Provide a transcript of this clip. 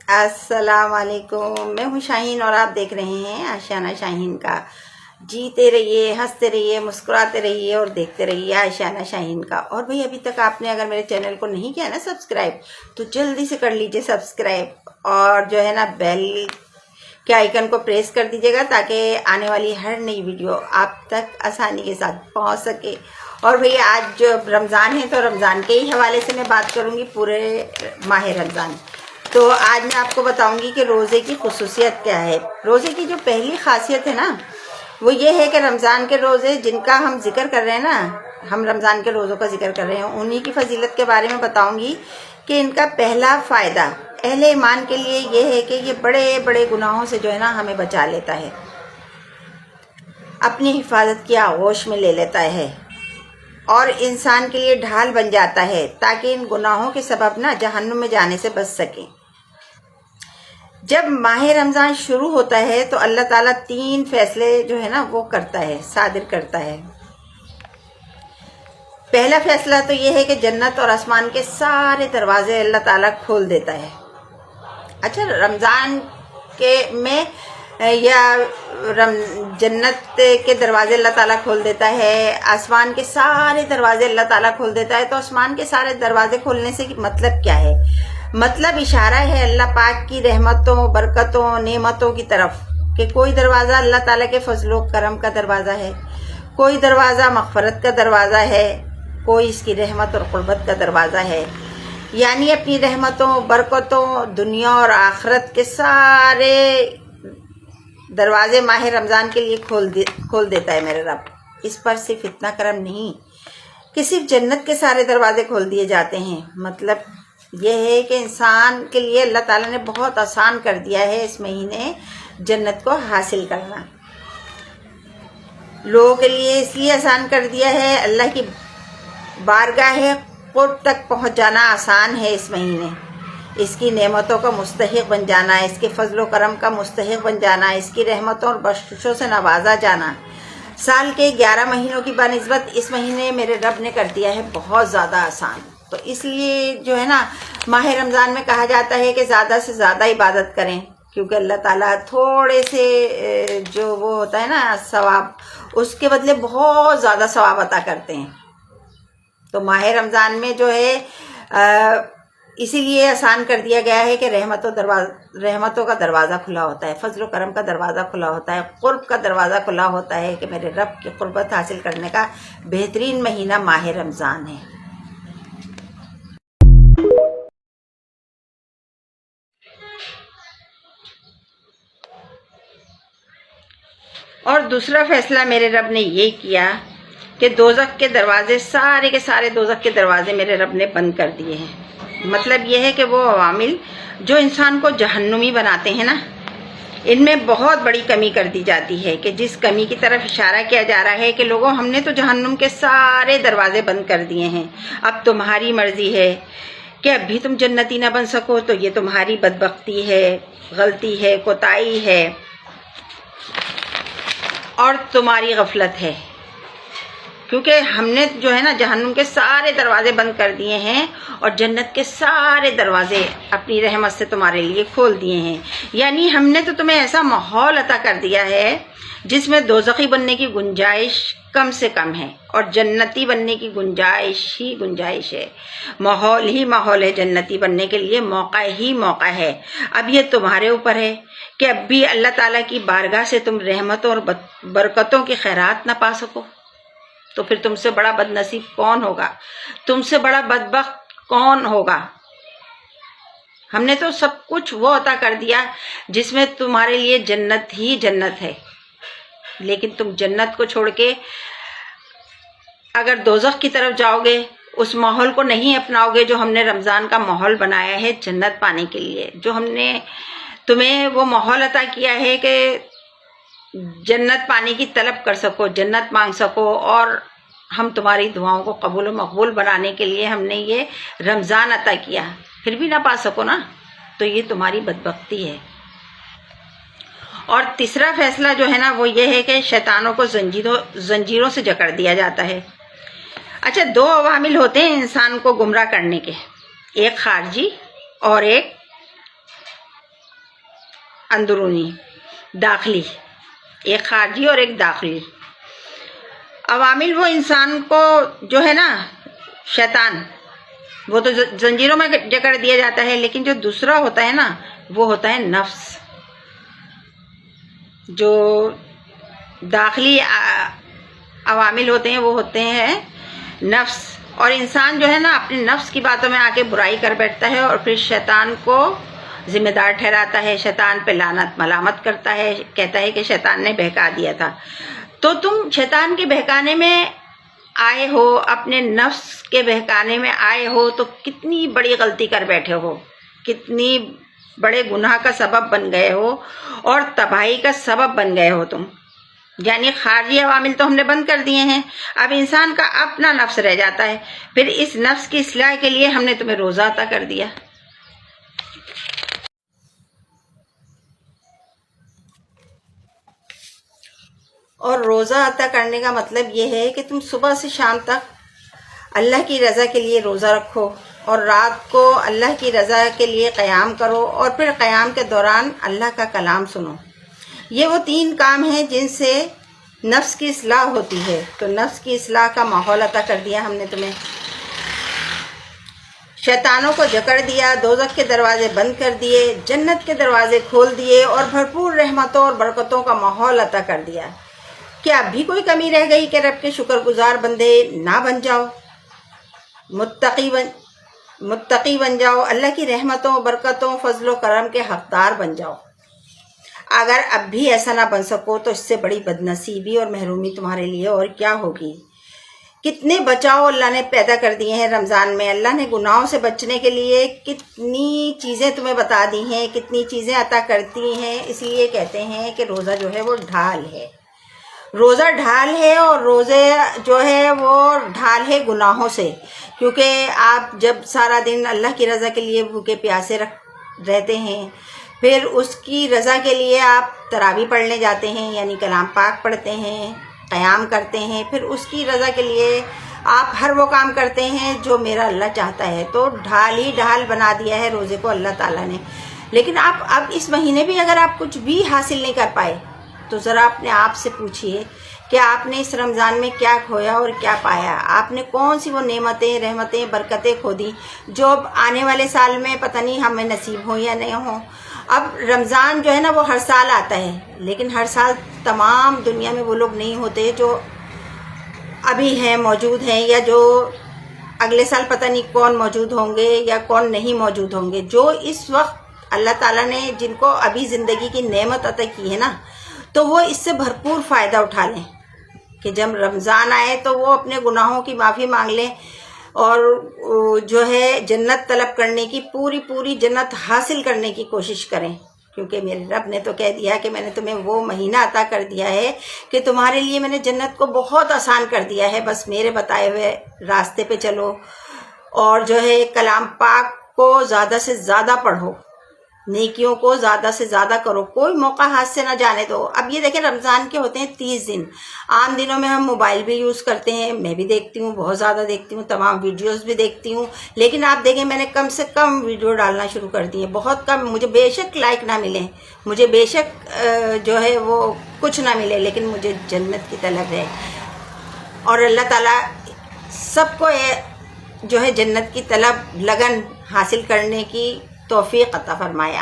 अस्सलाम वालेकुम। मैं हूँ शाहीन और आप देख रहे हैं आशियाना शाहीन का। जीते रहिए, हंसते रहिए, मुस्कुराते रहिए और देखते रहिए आशियाना शाहीन का। और भाई अभी तक आपने अगर मेरे चैनल को नहीं किया ना सब्सक्राइब, तो जल्दी से कर लीजिए सब्सक्राइब और जो है ना बेल के आइकन को प्रेस कर दीजिएगा ताकि आने वाली हर नई वीडियो आप तक आसानी के साथ पहुंच सके। और भाई आज जो रमज़ान है तो रमज़ान के ही हवाले से मैं बात करूंगी, पूरे माह रमज़ान। तो आज मैं आपको बताऊंगी कि रोज़े की खुसूसियत क्या है। रोज़े की जो पहली खासियत है ना वो ये है कि रमज़ान के रोज़े जिनका हम जिक्र कर रहे हैं ना, हम रमज़ान के रोज़ों का जिक्र कर रहे हैं, उन्हीं की फजीलत के बारे में बताऊंगी कि इनका पहला फ़ायदा अहले ईमान के लिए ये है कि ये बड़े बड़े गुनाहों से जो है ना हमें बचा लेता है, अपनी हिफाजत की आगोश में ले लेता है और इंसान के लिए ढाल बन जाता है ताकि इन गुनाहों के सबब ना जहन्नुम में जाने से बच सकें। जब माह रमज़ान शुरू होता है तो अल्लाह ताला 3 फैसले जो है ना वो करता है, सादिर करता है। पहला फैसला तो ये है कि जन्नत और आसमान के सारे दरवाजे अल्लाह ताला खोल देता है। अच्छा, रमज़ान के में या जन्नत के दरवाजे अल्लाह ताला खोल देता है, आसमान के सारे दरवाजे अल्लाह ताला खोल देता है। तो आसमान के सारे दरवाजे खोलने से मतलब क्या है? मतलब इशारा है अल्लाह पाक की रहमतों, बरकतों, नेमतों की तरफ कि कोई दरवाज़ा अल्लाह ताला के फजलो करम का दरवाज़ा है, कोई दरवाज़ा मग़फ़रत का दरवाज़ा है, कोई इसकी रहमत और क़ुर्बत का दरवाज़ा है। यानी अपनी रहमतों, बरकतों, दुनिया और आखिरत के सारे दरवाजे माह रमज़ान के लिए खोल देता है मेरे रब। इस पर सिर्फ इतना करम नहीं कि सिर्फ जन्नत के सारे दरवाजे खोल दिए जाते हैं, मतलब यह है कि इंसान के लिए अल्लाह ताला ने बहुत आसान कर दिया है इस महीने जन्नत को हासिल करना। लोगों के लिए इसलिए आसान कर दिया है, अल्लाह की बारगाह क़ुर्ब तक पहुंच जाना आसान है इस महीने। इसकी नेमतों का मुस्तहिक़ बन जाना, इसके फजलो करम का मुस्तहिक़ बन जाना, इसकी रहमतों और बख्शिशों से नवाजा जाना साल के 11 महीनों की बनिस्बत इस महीने मेरे रब ने कर दिया है बहुत ज़्यादा आसान। तो इसलिए जो है ना माह रमज़ान में कहा जाता है कि ज़्यादा से ज़्यादा इबादत करें, क्योंकि अल्लाह ताला थोड़े से जो वो होता है ना सवाब, उसके बदले बहुत ज़्यादा सवाब अता करते हैं। तो माह रमज़ान में जो है इसीलिए आसान कर दिया गया है कि रहमतों का दरवाज़ा खुला होता है, फजल करम का दरवाज़ा खुला होता है, क़ुर्ब का दरवाज़ा खुला होता है कि मेरे रब की क़ुर्बत हासिल करने का बेहतरीन महीना माह रमज़ान है। और दूसरा फैसला मेरे रब ने ये किया कि दोज़ख के दरवाजे सारे के सारे दोज़ख के दरवाजे मेरे रब ने बंद कर दिए हैं। मतलब यह है कि वो अवामिल जो इंसान को जहन्नुमी बनाते हैं ना, इनमें बहुत बड़ी कमी कर दी जाती है कि जिस कमी की तरफ इशारा किया जा रहा है कि लोगों हमने तो जहन्नुम के सारे दरवाजे बंद कर दिए हैं, अब तुम्हारी मर्जी है कि अब भी तुम जन्नती ना बन सको, तो ये तुम्हारी बदबख्ती है, गलती है, कोताही है और तुम्हारी गफलत है, क्योंकि हमने जो है ना जहन्नुम के सारे दरवाजे बंद कर दिए हैं और जन्नत के सारे दरवाजे अपनी रहमत से तुम्हारे लिए खोल दिए हैं। यानी हमने तो तुम्हें ऐसा माहौल अता कर दिया है जिसमें दोज़खी बनने की गुंजाइश कम से कम है और जन्नती बनने की गुंजाइश ही गुंजाइश है। माहौल ही माहौल है जन्नती बनने के लिए, मौका ही मौका है। अब ये तुम्हारे ऊपर है कि अब भी अल्लाह ताला की बारगाह से तुम रहमतों और बरकतों की खैरात ना पा सको, तो फिर तुमसे बड़ा बदनसीब कौन होगा, तुमसे बड़ा बदबख्त कौन होगा। हमने तो सब कुछ वो अता कर दिया जिसमें तुम्हारे लिए जन्नत ही जन्नत है, लेकिन तुम जन्नत को छोड़ के अगर दोज़ख की तरफ जाओगे, उस माहौल को नहीं अपनाओगे जो हमने रमज़ान का माहौल बनाया है जन्नत पाने के लिए, जो हमने तुम्हें वो माहौल अता किया है कि जन्नत पाने की तलब कर सको, जन्नत मांग सको, और हम तुम्हारी दुआओं को कबूल और मकबूल बनाने के लिए हमने ये रमज़ान अता किया, फिर भी ना पा सको ना, तो ये तुम्हारी बदबख्ती है। और तीसरा फैसला जो है ना वो ये है कि शैतानों को जंजीरों से जकड़ दिया जाता है। अच्छा, 2 अवामिल होते हैं इंसान को गुमराह करने के, एक खारजी और एक اندرونی داخلی، ایک خارجی اور ایک داخلی۔ عوامل وہ انسان کو جو ہے نا شیطان، وہ تو زنجیروں میں جکڑ دیا جاتا ہے، لیکن جو دوسرا ہوتا ہے نا وہ ہوتا ہے نفس۔ جو داخلی عوامل ہوتے ہیں وہ ہوتے ہیں نفس، اور انسان جو ہے نا اپنے نفس کی باتوں میں آ کے برائی کر بیٹھتا ہے اور پھر شیطان کو ذمہ دار ٹھہراتا ہے، شیطان پہ لعنت ملامت کرتا ہے، کہتا ہے کہ شیطان نے بہکا دیا تھا۔ تو تم شیطان کے بہکانے میں آئے ہو، اپنے نفس کے بہکانے میں آئے ہو، تو کتنی بڑی غلطی کر بیٹھے ہو، کتنی بڑے گناہ کا سبب بن گئے ہو اور تباہی کا سبب بن گئے ہو تم۔ یعنی خارجی عوامل تو ہم نے بند کر دیے ہیں، اب انسان کا اپنا نفس رہ جاتا ہے۔ پھر اس نفس کی اصلاح کے لیے ہم نے تمہیں روزہ عطا کر دیا۔ اور روزہ عطا کرنے کا مطلب یہ ہے کہ تم صبح سے شام تک اللہ کی رضا کے لیے روزہ رکھو، اور رات کو اللہ کی رضا کے لیے قیام کرو، اور پھر قیام کے دوران اللہ کا کلام سنو۔ یہ وہ 3 کام ہیں جن سے نفس کی اصلاح ہوتی ہے۔ تو نفس کی اصلاح کا ماحول عطا کر دیا ہم نے تمہیں، شیطانوں کو جکڑ دیا، دوزخ کے دروازے بند کر دیے، جنت کے دروازے کھول دیے، اور بھرپور رحمتوں اور برکتوں کا ماحول عطا کر دیا۔ کیا اب بھی کوئی کمی رہ گئی کہ رب کے شکر گزار بندے نہ بن جاؤ، متقی بن جاؤ، اللہ کی رحمتوں، برکتوں، فضل و کرم کے حقدار بن جاؤ؟ اگر اب بھی ایسا نہ بن سکو تو اس سے بڑی بدنصیبی اور محرومی تمہارے لیے اور کیا ہوگی۔ کتنے بچاؤ اللہ نے پیدا کر دیے ہیں رمضان میں، اللہ نے گناہوں سے بچنے کے لیے کتنی چیزیں تمہیں بتا دی ہیں، کتنی چیزیں عطا کرتی ہیں۔ اس لیے کہتے ہیں کہ روزہ جو ہے وہ ڈھال ہے، روزہ ڈھال ہے، اور روزے جو ہے وہ ڈھال ہے گناہوں سے، کیونکہ آپ جب سارا دن اللہ کی رضا کے لیے بھوکے پیاسے رہتے ہیں، پھر اس کی رضا کے لیے آپ تراویح پڑھنے جاتے ہیں، یعنی کلام پاک پڑھتے ہیں، قیام کرتے ہیں، پھر اس کی رضا کے لیے آپ ہر وہ کام کرتے ہیں جو میرا اللہ چاہتا ہے۔ تو ڈھال ہی ڈھال بنا دیا ہے روزے کو اللہ تعالیٰ نے۔ لیکن آپ اب اس مہینے بھی اگر آپ کچھ بھی حاصل نہیں کر پائے تو ذرا اپنے آپ سے پوچھئے کہ آپ نے اس رمضان میں کیا کھویا اور کیا پایا، آپ نے کون سی وہ نعمتیں، رحمتیں، برکتیں کھو دیں جو اب آنے والے سال میں پتہ نہیں ہمیں نصیب ہوں یا نہیں ہوں۔ اب رمضان جو ہے نا وہ ہر سال آتا ہے، لیکن ہر سال تمام دنیا میں وہ لوگ نہیں ہوتے جو ابھی ہیں، موجود ہیں، یا جو اگلے سال پتہ نہیں کون موجود ہوں گے یا کون نہیں موجود ہوں گے۔ جو اس وقت اللہ تعالیٰ نے جن کو ابھی زندگی کی نعمت عطا کی ہے نا، تو وہ اس سے بھرپور فائدہ اٹھا لیں کہ جب رمضان آئے تو وہ اپنے گناہوں کی معافی مانگ لیں، اور جو ہے جنت طلب کرنے کی، پوری جنت حاصل کرنے کی کوشش کریں، کیونکہ میرے رب نے تو کہہ دیا کہ میں نے تمہیں وہ مہینہ عطا کر دیا ہے کہ تمہارے لیے میں نے جنت کو بہت آسان کر دیا ہے، بس میرے بتائے ہوئے راستے پہ چلو، اور جو ہے کلام پاک کو زیادہ سے زیادہ پڑھو، نیکیوں کو زیادہ سے زیادہ کرو، کوئی موقع ہاتھ سے نہ جانے دو۔ اب یہ دیکھیں رمضان کے ہوتے ہیں 30 دن، عام دنوں میں ہم موبائل بھی یوز کرتے ہیں، میں بھی دیکھتی ہوں، بہت زیادہ دیکھتی ہوں، تمام ویڈیوز بھی دیکھتی ہوں، لیکن آپ دیکھیں میں نے کم سے کم ویڈیو ڈالنا شروع کر دی ہے، بہت کم۔ مجھے بے شک لائک نہ ملیں، مجھے بے شک جو ہے وہ کچھ نہ ملے، لیکن مجھے جنت کی طلب ہے، اور اللہ تعالیٰ سب کو جو ہے جنت کی طلب، لگن حاصل کرنے کی توفیق عطا فرمائے۔